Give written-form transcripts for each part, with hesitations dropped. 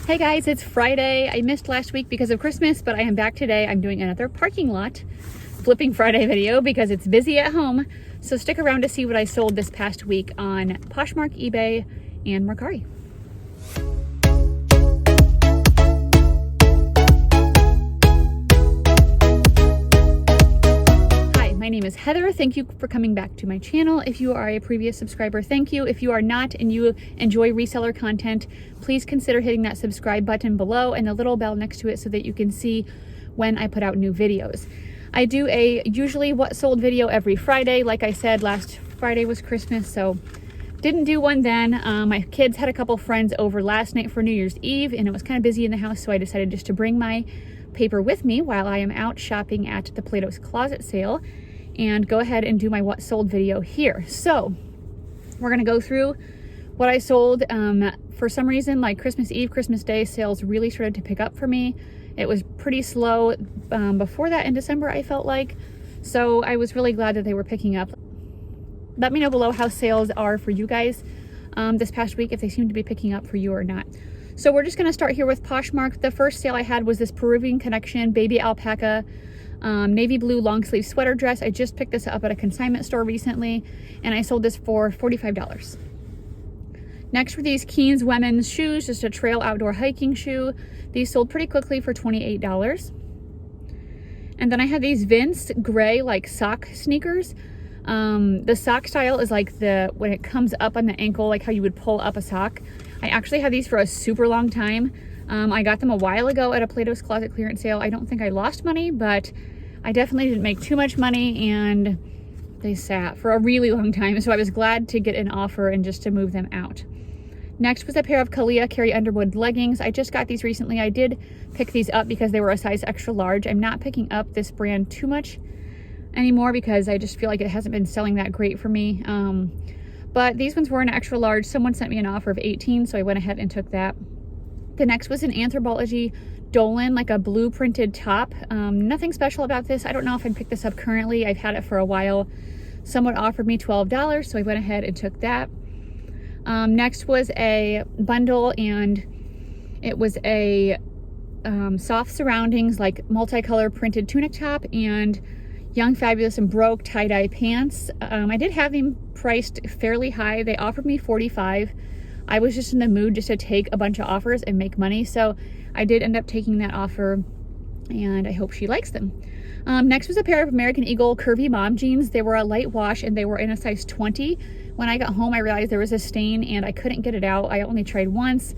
Hey guys, it's Friday. I missed last week because of Christmas, but I am back today. I'm doing another parking lot flipping Friday video because it's busy at home. So stick around to see what I sold this past week on Poshmark, eBay, and Mercari. My name is Heather. Thank you for coming back to my channel. If you are a previous subscriber, thank you. If you are not and you enjoy reseller content, please consider hitting that subscribe button below and the little bell next to it so that you can see when I put out new videos. I do a usually what sold video every Friday. Like I said, last Friday was Christmas, so didn't do one then. My kids had a couple friends over last night for New Year's Eve and it was kind of busy in the house, so I decided just to bring my paper with me while I am out shopping at the Plato's Closet sale and go ahead and do my what sold video here. So we're gonna go through what I sold. For some reason, like Christmas Eve, Christmas Day, sales really started to pick up for me. It was pretty slow before that in December, I felt like. So I was really glad that they were picking up. Let me know below how sales are for you guys this past week, if they seem to be picking up for you or not. So we're just gonna start here with Poshmark. The first sale I had was this Peruvian Connection baby alpaca navy blue long sleeve sweater dress. I just picked this up at a consignment store recently and I sold this for $45. Next were these Keens women's shoes, just a trail outdoor hiking shoe. These sold pretty quickly for $28. And then I had these Vince gray like sock sneakers. The sock style is like when it comes up on the ankle, like how you would pull up a sock. I actually had these for a super long time. I got them a while ago at a Plato's Closet clearance sale. I don't think I lost money, but I definitely didn't make too much money and they sat for a really long time. So I was glad to get an offer and just to move them out. Next was a pair of Kalia Carrie Underwood leggings. I just got these recently. I did pick these up because they were a size extra large. I'm not picking up this brand too much anymore because I just feel like it hasn't been selling that great for me. But these ones were an extra large. Someone sent me an offer of 18, so I went ahead and took that. The next was an Anthropologie Dolan, like a blue printed top. Nothing special about this. I don't know if I'd pick this up currently. I've had it for a while. Someone offered me $12, so I went ahead and took that. Next was a bundle and it was a soft surroundings, like multicolor printed tunic top and Young Fabulous and Broke tie-dye pants. I did have them priced fairly high. They offered me $45. I was just in the mood just to take a bunch of offers and make money. So I did end up taking that offer and I hope she likes them. Next was a pair of American Eagle curvy mom jeans. They were a light wash and they were in a size 20. When I got home, I realized there was a stain and I couldn't get it out. I only tried once.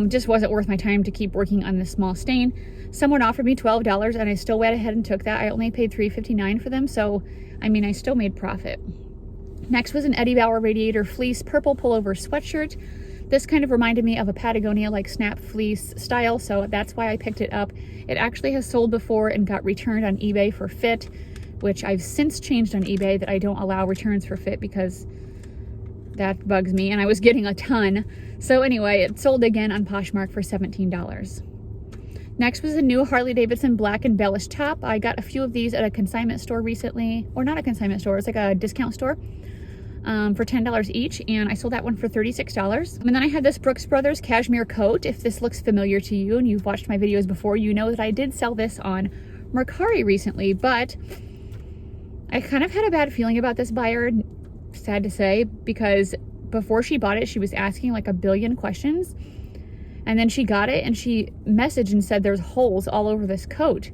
Just wasn't worth my time to keep working on this small stain. Someone offered me $12 and I still went ahead and took that. I only paid $3.59 for them. So, I mean, I still made profit. Next was an Eddie Bauer Radiator Fleece purple pullover sweatshirt. This kind of reminded me of a Patagonia like snap fleece style, so that's why I picked it up. It actually has sold before and got returned on eBay for fit, which I've since changed on eBay that I don't allow returns for fit because that bugs me and I was getting a ton. So anyway, it sold again on Poshmark for $17. Next was a new Harley Davidson black embellished top. I got a few of these at a consignment store recently, or not a consignment store, it's like a discount store. For $10 each, and I sold that one for $36. And then I had this Brooks Brothers cashmere coat. If this looks familiar to you and you've watched my videos before, you know that I did sell this on Mercari recently, but I kind of had a bad feeling about this buyer, sad to say, because before she bought it, she was asking like a billion questions, and then she got it and she messaged and said there's holes all over this coat.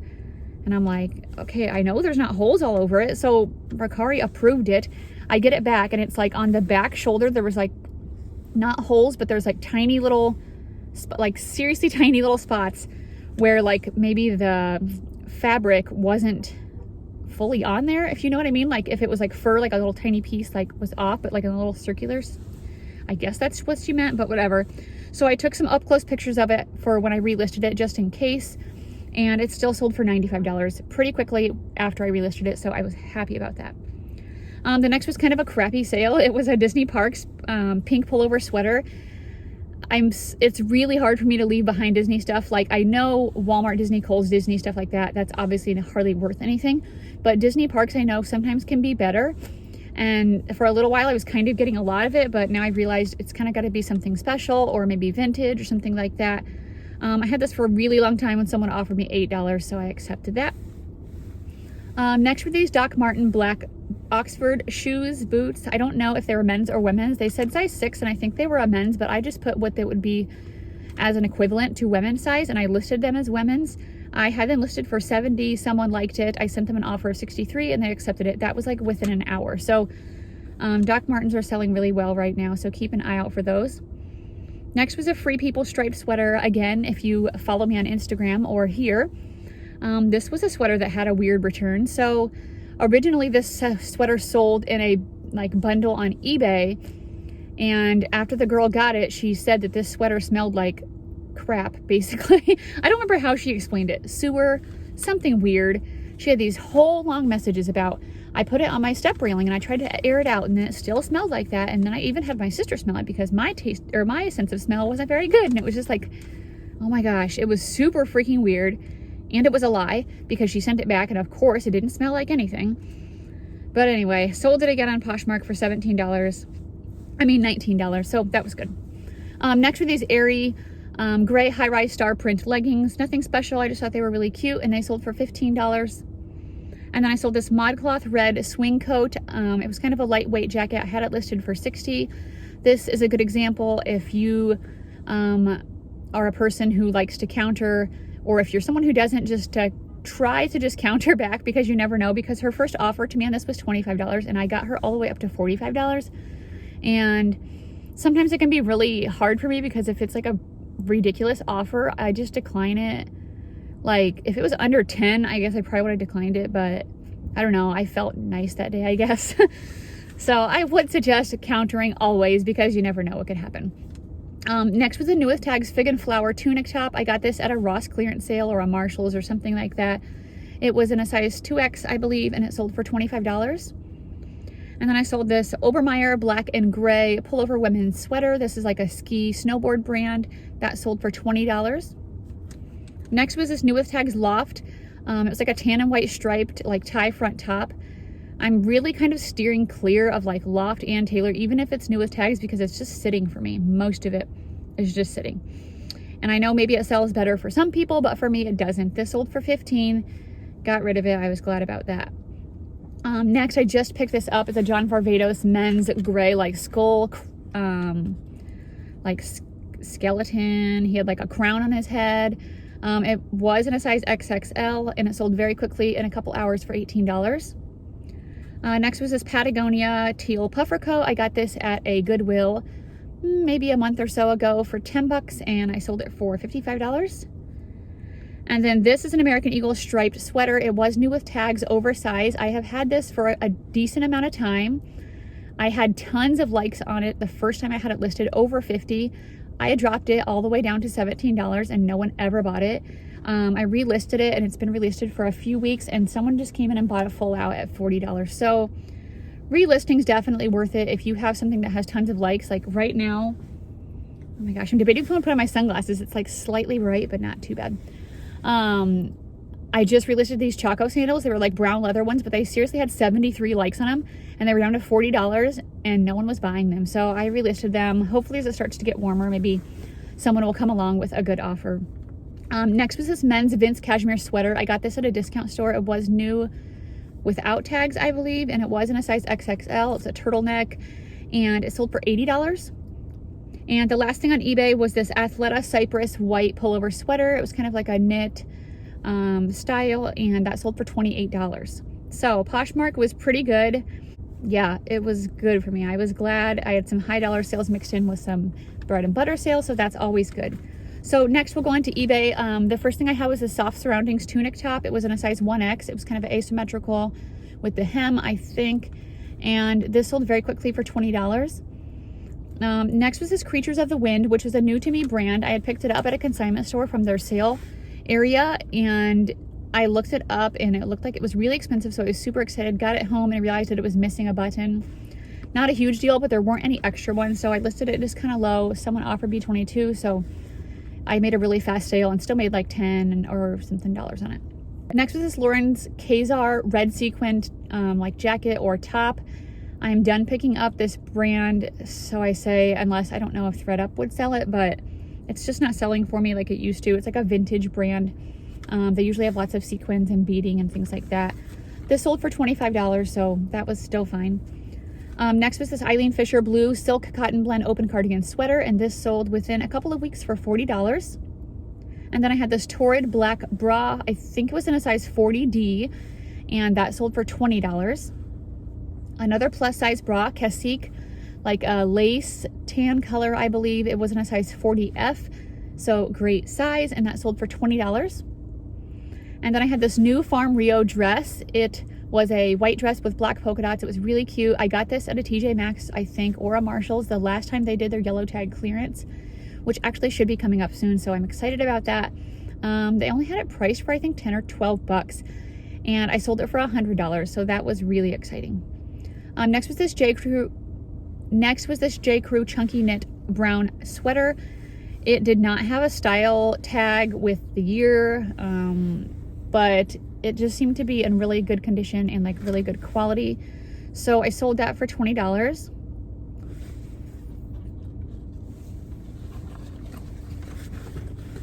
And I'm like, okay, I know there's not holes all over it, so Mercari approved it. I get it back and it's like on the back shoulder there was like not holes, but there's like tiny little like seriously tiny little spots where like maybe the fabric wasn't fully on there, if you know what I mean. Like if it was like fur, like a little tiny piece like was off, but like in a little circulars. I guess that's what she meant, but whatever. So I took some up close pictures of it for when I relisted it just in case, and it still sold for $95 pretty quickly after I relisted it, so I was happy about that. The next was kind of a crappy sale. It was a Disney Parks pink pullover sweater. It's really hard for me to leave behind Disney stuff. Like I know Walmart, Disney, Kohl's, Disney, stuff like that. That's obviously hardly worth anything. But Disney Parks I know sometimes can be better. And for a little while I was kind of getting a lot of it, but now I've realized it's kind of got to be something special or maybe vintage or something like that. I had this for a really long time when someone offered me $8, so I accepted that. Next were these Doc Marten black Oxford shoes, boots. I don't know if they were men's or women's. They said size 6, and I think they were a men's, but I just put what they would be as an equivalent to women's size, and I listed them as women's. I had them listed for $70. Someone liked it. I sent them an offer of $63, and they accepted it. That was like within an hour. So Doc Martens are selling really well right now, so keep an eye out for those. Next was a Free People striped sweater. Again, if you follow me on Instagram or here, this was a sweater that had a weird return. So originally this sweater sold in a like bundle on eBay, and after the girl got it, she said that this sweater smelled like crap, basically. I don't remember how she explained it. Sewer, something weird. She had these whole long messages about, I put it on my step railing and I tried to air it out and then it still smelled like that. And then I even had my sister smell it because my taste or my sense of smell wasn't very good. And it was just like, oh my gosh, it was super freaking weird. And it was a lie because she sent it back, and of course it didn't smell like anything. But anyway, sold it again on Poshmark for $19, so that was good. Next were these Aerie gray high-rise star print leggings. Nothing special, I just thought they were really cute, and they sold for $15. And then I sold this ModCloth red swing coat. It was kind of a lightweight jacket. I had it listed for $60. This is a good example if you are a person who likes to counter, or if you're someone who doesn't, just try to just counter back, because you never know. Because her first offer to me on this was $25, and I got her all the way up to $45. And sometimes it can be really hard for me because if it's like a ridiculous offer, I just decline it. Like if it was under 10, I guess I probably would have declined it, but I don't know. I felt nice that day, I guess. So I would suggest countering always, because you never know what could happen. Next was the New With Tags Fig and Flower tunic top. I got this at a Ross clearance sale or a Marshall's or something like that. It was in a size 2X, I believe, and it sold for $25. And then I sold this Obermeyer black and gray pullover women's sweater. This is like a ski snowboard brand. That sold for $20. Next was this New With Tags Loft. It was like a tan and white striped like tie front top. I'm really kind of steering clear of like Loft and Taylor, even if it's New With Tags, because it's just sitting for me. Most of it is just sitting. And I know maybe it sells better for some people, but for me it doesn't. This sold for $15. Got rid of it. I was glad about that. Next, I just picked this up. It's a John Varvatos men's gray like skull, like skeleton. He had like a crown on his head. It was in a size XXL, and it sold very quickly in a couple hours for $18. Next was this Patagonia teal puffer coat. I got this at a Goodwill maybe a month or so ago for $10, and I sold it for $55. And then this is an American Eagle striped sweater. It was New With Tags oversized. I have had this for a decent amount of time. I had tons of likes on it the first time I had it listed, over 50. I had dropped it all the way down to $17 and no one ever bought it. I relisted it, and it's been relisted for a few weeks, and someone just came in and bought it full out at $40. So relisting is definitely worth it if you have something that has tons of likes. Like right now, oh my gosh, I'm debating if I'm gonna put on my sunglasses. It's like slightly bright, but not too bad. I just relisted these Chaco sandals. They were like brown leather ones, but they seriously had 73 likes on them, and they were down to $40, and no one was buying them. So I relisted them. Hopefully as it starts to get warmer, maybe someone will come along with a good offer. Next was this men's Vince cashmere sweater. I got this at a discount store. It was new without tags, I believe, and it was in a size XXL. It's a turtleneck, and it sold for $80. And the last thing on eBay was this Athleta Cypress white pullover sweater. It was kind of like a knit style, and that sold for $28. So Poshmark was pretty good. Yeah, it was good for me. I was glad. I had some high dollar sales mixed in with some bread and butter sales, so that's always good. So next we'll go on to eBay. The first thing I had was a Soft Surroundings tunic top. It was in a size 1X. It was kind of asymmetrical with the hem, I think. And this sold very quickly for $20. Next was this Creatures of the Wind, which is a new to me brand. I had picked it up at a consignment store from their sale area, and I looked it up and it looked like it was really expensive, so I was super excited. Got it home and I realized that it was missing a button. Not a huge deal, but there weren't any extra ones, so I listed it just kind of low. Someone offered me $22, so I made a really fast sale and still made like $10 or something on it. Next was this Lauren's Kazar red sequined like jacket or top. I'm done picking up this brand, so I say, unless I don't know if ThredUp would sell it, but It's just not selling for me like it used to. It's like a vintage brand. They usually have lots of sequins and beading and things like that. This sold for $25, so that was still fine. Next was this Eileen Fisher blue silk cotton blend open cardigan sweater, and this sold within a couple of weeks for $40. And then I had this Torrid black bra. I think it was in a size 40D, and that sold for $20. Another plus size bra, Cacique, like a lace tan color, I believe. It was in a size 40F, so great size, and that sold for $20. And then I had this new Farm Rio dress. It was a white dress with black polka dots. It was really cute. I got this at a TJ Maxx, I think, or a Marshall's the last time they did their yellow tag clearance, which actually should be coming up soon, so I'm excited about that. They only had it priced for, I think, 10 or 12 bucks, and I sold it for $100, so that was really exciting. Next was this J. Crew chunky knit brown sweater. It did not have a style tag with the year, but it just seemed to be in really good condition and like really good quality. So I sold that for $20.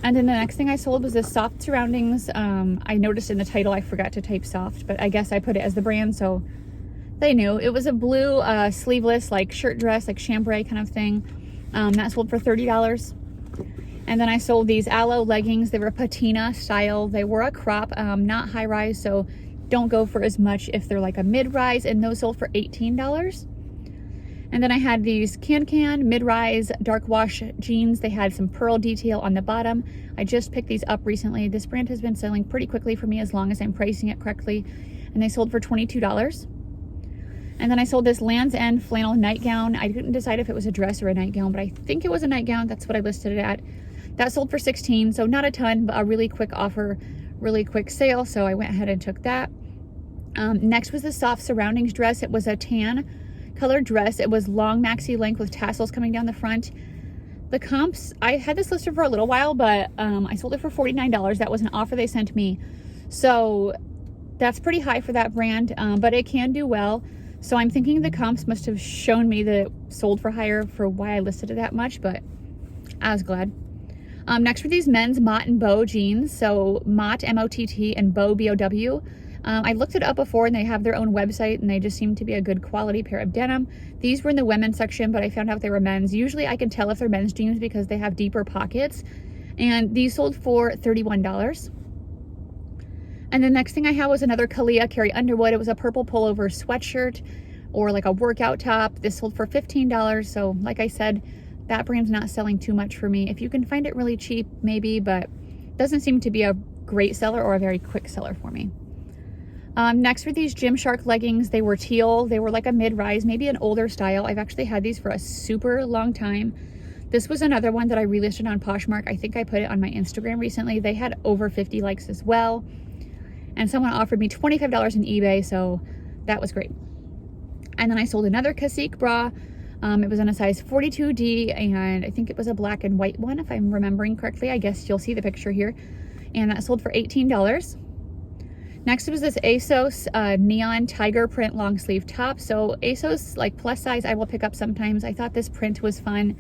And then the next thing I sold was this Soft Surroundings. I noticed in the title I forgot to type soft, but I guess I put it as the brand, so they knew. It was a blue sleeveless like shirt dress, like chambray kind of thing. That sold for $30. And then I sold these Aloe leggings. They were patina style. They were a crop, not high rise, so don't go for as much if they're like a mid-rise, and those sold for $18. And then I had these Can mid-rise dark wash jeans. They had some pearl detail on the bottom. I just picked these up recently. This brand has been selling pretty quickly for me as long as I'm pricing it correctly, and they sold for $22. And then I sold this Land's End flannel nightgown. I didn't decide if it was a dress or a nightgown, but I think it was a nightgown. That's what I listed it at. That sold for $16, so not a ton, but a really quick offer, really quick sale, so I went ahead and took that. Next was the Soft Surroundings dress. It was a tan colored dress. It was long maxi length with tassels coming down the front. The comps, I had this listed for a little while, but I sold it for $49. That was an offer they sent me. So that's pretty high for that brand, but it can do well. So I'm thinking the comps must have shown me that it sold for higher for why I listed it that much, but I was glad. Next were these men's Mott and Bow jeans. So Mott, M-O-T-T, and Bow, B-O-W. I looked it up before, and they have their own website, and they just seem to be a good quality pair of denim. These were in the women's section, but I found out they were men's. Usually I can tell if they're men's jeans because they have deeper pockets, and these sold for $31. And the next thing I had was another Kalia Carrie Underwood. It was a purple pullover sweatshirt or like a workout top. This sold for $15. So like I said, that brand's not selling too much for me. If you can find it really cheap, maybe, but doesn't seem to be a great seller or a very quick seller for me. Next were these Gymshark leggings. They were teal. They were like a mid-rise, maybe an older style. I've actually had these for a super long time. This was another one that I relisted on Poshmark. I think I put it on my Instagram recently. They had over 50 likes as well. And someone offered me $25 in eBay, so that was great. And then I sold another Cacique bra. It was in a size 42D, and I think it was a black and white one, if I'm remembering correctly. I guess you'll see the picture here. And that sold for $18. Next was this ASOS neon tiger print long sleeve top. So ASOS, like plus size, I will pick up sometimes. I thought this print was fun.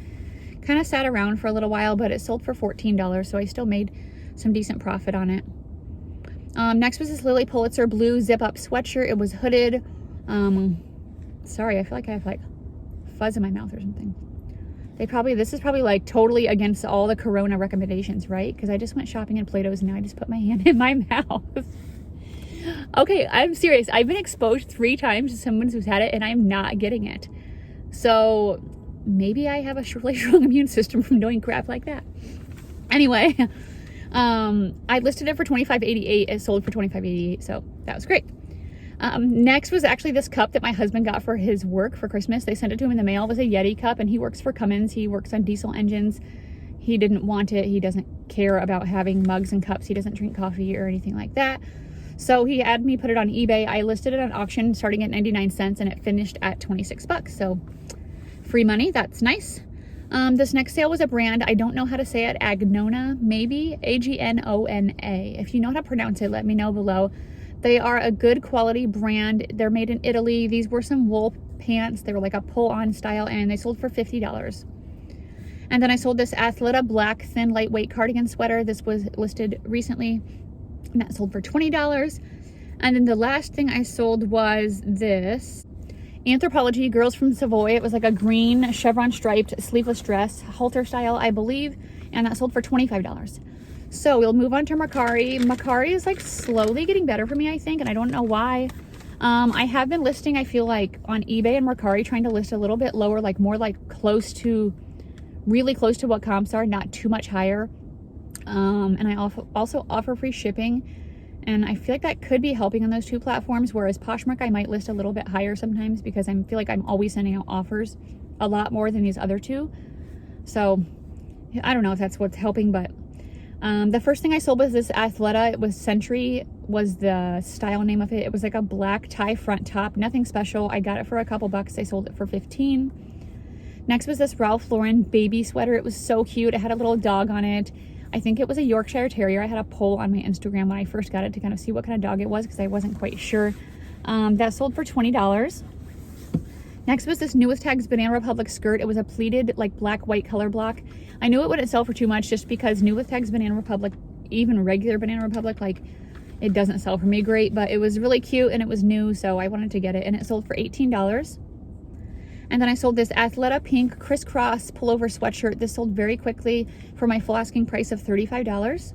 Kind of sat around for a little while, but it sold for $14, so I still made some decent profit on it. Next was this Lily Pulitzer blue zip-up sweatshirt. It was hooded. Sorry, I feel like I have like fuzz in my mouth or something. This is probably like totally against all the Corona recommendations, right? Because I just went shopping in Plato's and now I just put my hand in my mouth. Okay, I'm serious. I've been exposed 3 times to someone who's had it and I'm not getting it. So maybe I have a really strong immune system from doing crap like that. Anyway, I listed it for $25.88. It sold for $25.88, so that was great. Next was actually this cup that my husband got for his work for Christmas. They sent it to him in the mail. It was a Yeti cup, and he works for Cummins. He works on diesel engines. He didn't want it. He doesn't care about having mugs and cups. He doesn't drink coffee or anything like that. So he had me put it on eBay. I listed it on auction starting at 99 cents, and it finished at 26 bucks. So free money. That's nice. This next sale was a brand. I don't know how to say it. Agnona, maybe. A-G-N-O-N-A. If you know how to pronounce it, let me know below. They are a good quality brand. They're made in Italy. These were some wool pants. They were like a pull-on style, and they sold for $50. And then I sold this Athleta black thin lightweight cardigan sweater. This was listed recently and that sold for $20. And then the last thing I sold was this Anthropologie Girls from Savoy. It was like a green chevron striped sleeveless dress, halter style, I believe, and that sold for $25. So we'll move on to Mercari. Mercari is like slowly getting better for me, I think, and I don't know why. I have been listing, I feel like, on eBay and Mercari, trying to list a little bit lower, like more like really close to what comps are, not too much higher. And I also offer free shipping. And I feel like that could be helping on those two platforms, whereas Poshmark, I might list a little bit higher sometimes because I feel like I'm always sending out offers a lot more than these other two. So I don't know if that's what's helping, but the first thing I sold was this Athleta. It was Century was the style name of it. It was like a black tie front top, nothing special. I got it for a couple bucks. I sold it for 15. Next was this Ralph Lauren baby sweater. It was so cute. It had a little dog on it. I think it was a Yorkshire Terrier. I had a poll on my Instagram when I first got it to kind of see what kind of dog it was because I wasn't quite sure. That sold for $20. Next was this New With Tags Banana Republic skirt. It was a pleated like black-white color block. I knew it wouldn't sell for too much just because New With Tags Banana Republic, even regular Banana Republic, like it doesn't sell for me great, but it was really cute and it was new, so I wanted to get it, and it sold for $18. And then I sold this Athleta pink crisscross pullover sweatshirt. This sold very quickly for my full asking price of $35.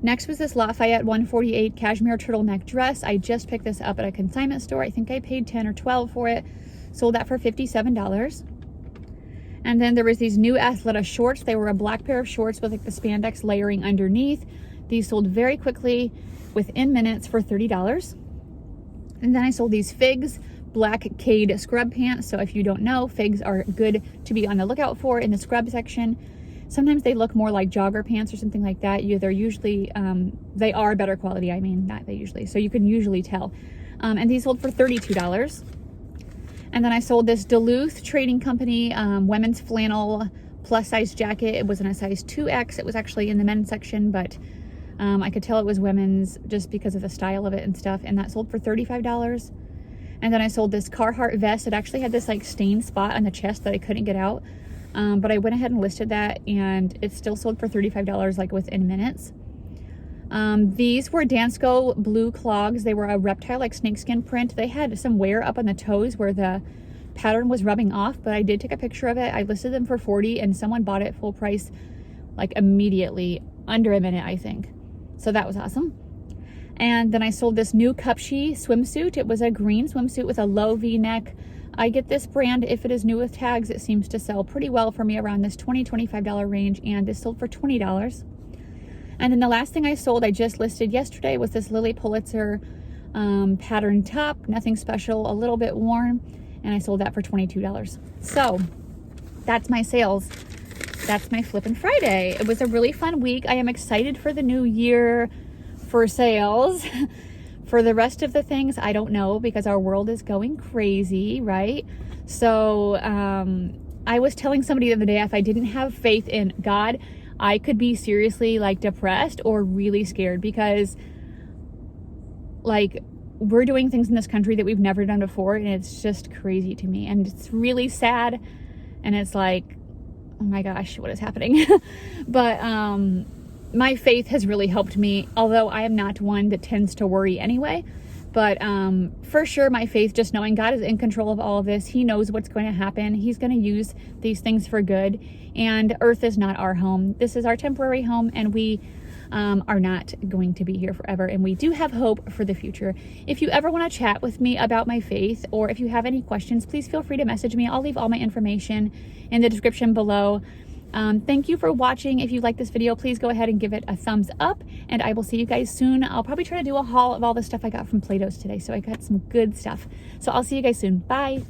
Next was this Lafayette 148 cashmere turtleneck dress. I just picked this up at a consignment store. I think I paid $10 or $12 for it. Sold that for $57. And then there was these new Athleta shorts. They were a black pair of shorts with like the spandex layering underneath. These sold very quickly within minutes for $30. And then I sold these Figs black Cade scrub pants. So if you don't know, Figs are good to be on the lookout for in the scrub section. Sometimes they look more like jogger pants or something like that. They're usually, they are better quality. I mean, not they usually, so you can usually tell. And these sold for $32. And then I sold this Duluth Trading Company women's flannel plus size jacket. It was in a size 2X. It was actually in the men's section, but I could tell it was women's just because of the style of it and stuff. And that sold for $35. And then I sold this Carhartt vest. It actually had this like stained spot on the chest that I couldn't get out. But I went ahead and listed that, and it still sold for $35 like within minutes. These were Dansko blue clogs. They were a reptile like snakeskin print. They had some wear up on the toes where the pattern was rubbing off, but I did take a picture of it. I listed them for $40 and someone bought it full price like immediately, under a minute, I think. So that was awesome. And then I sold this new Cupshe swimsuit. It was a green swimsuit with a low V-neck. I get this brand if it is New With Tags. It seems to sell pretty well for me around this $20-$25 range, and this sold for $20. And then the last thing I sold, I just listed yesterday, was this Lily Pulitzer pattern top. Nothing special, a little bit worn, and I sold that for $22. So that's my sales. That's my Flippin' Friday. It was a really fun week. I am excited for the new year for sales. For the rest of the things, I don't know, because our world is going crazy, right? So I was telling somebody the other day, if I didn't have faith in God, I could be seriously like depressed or really scared, because like we're doing things in this country that we've never done before, and it's just crazy to me, and it's really sad, and it's like, oh my gosh, what is happening? But my faith has really helped me, although I am not one that tends to worry anyway. But for sure, my faith, just knowing God is in control of all of this. He knows what's going to happen. He's going to use these things for good. And Earth is not our home. This is our temporary home, and we are not going to be here forever. And we do have hope for the future. If you ever want to chat with me about my faith, or if you have any questions, please feel free to message me. I'll leave all my information in the description below. Thank you for watching. If you like this video, please go ahead and give it a thumbs up, and I will see you guys soon. I'll probably try to do a haul of all the stuff I got from Plato's today, so I got some good stuff. So I'll see you guys soon. Bye.